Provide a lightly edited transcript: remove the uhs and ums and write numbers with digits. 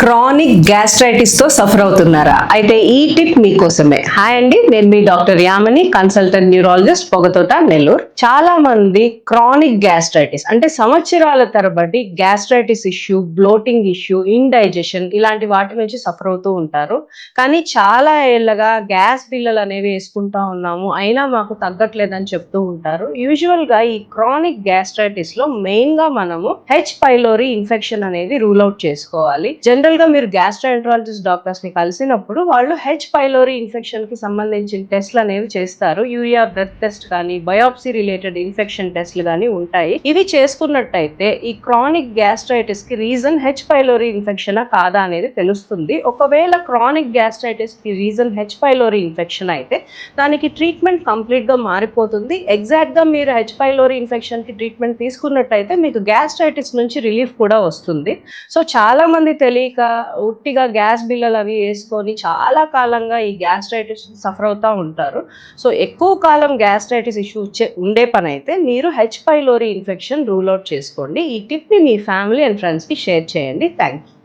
Chronic gastritis తో suffer అవుతున్నారా? అయితే ఈ టిప్ మీకోసమే. హాయ్ అండి, నేను మీ doctor Yamini, consultant neurologist, Pogathota, Nellore. చాలా మంది క్రానిక్ గ్యాస్ట్రైటిస్ అంటే సంవత్సరాల తరబడి gastritis issue, bloating issue, indigestion ఇలాంటి వాటి నుంచి సఫర్ అవుతూ ఉంటారు. కానీ చాలా ఏళ్ళగా గ్యాస్ బిల్లలు అనేవి వేసుకుంటా ఉన్నాము, అయినా మాకు తగ్గట్లేదని చెప్తూ ఉంటారు. యూజువల్ గా ఈ క్రానిక్ గ్యాస్ట్రైటిస్ లో మెయిన్ గా మనము హెచ్ పైలోరీ ఇన్ఫెక్షన్ అనేది రూల్ అవుట్ చేసుకోవాలి. జనరల్ గా మీరు గ్యాస్ట్రోఎంట్రాలజిస్ట్ డాక్టర్స్ ని కలిసినప్పుడు వాళ్ళు హెచ్ పైలోరీ ఇన్ఫెక్షన్ కి సంబంధించిన టెస్ట్లు అనేవి చేస్తారు. యూరియా బ్లడ్ టెస్ట్ కానీ, బయోప్సీ రిలేటెడ్ ఇన్ఫెక్షన్ టెస్ట్లు కానీ ఉంటాయి. ఇవి చేసుకున్నట్టయితే ఈ క్రానిక్ గ్యాస్ట్రైటిస్ కి రీజన్ హెచ్ పైలోరీ ఇన్ఫెక్షన్ కాదా అనేది తెలుస్తుంది. ఒకవేళ క్రానిక్ గ్యాస్ట్రైటిస్ కి రీజన్ హెచ్ పైలోరీ ఇన్ఫెక్షన్ అయితే దానికి ట్రీట్మెంట్ కంప్లీట్ గా మారిపోతుంది. ఎగ్జాక్ట్ గా మీరు హెచ్ పైలోరీ ఇన్ఫెక్షన్ కి ట్రీట్మెంట్ తీసుకున్నట్టయితే మీకు గ్యాస్ట్రైటిస్ నుంచి రిలీఫ్ కూడా వస్తుంది. సో చాలా మంది తెలియక ఉట్టిగా గ్యాస్ బిల్లలు అవి వేసుకొని చాలా కాలంగా ఈ గ్యాస్ట్రైటిస్ సఫర్ అవుతూ ఉంటారు. సో ఎక్కువ కాలం గ్యాస్ట్రైటిస్ ఇష్యూ ఉండే పని అయితే మీరు H pylori infection rule out చేసుకోండి. ఈ టిప్ని మీ ఫ్యామిలీ అండ్ ఫ్రెండ్స్కి షేర్ చేయండి. Thank you.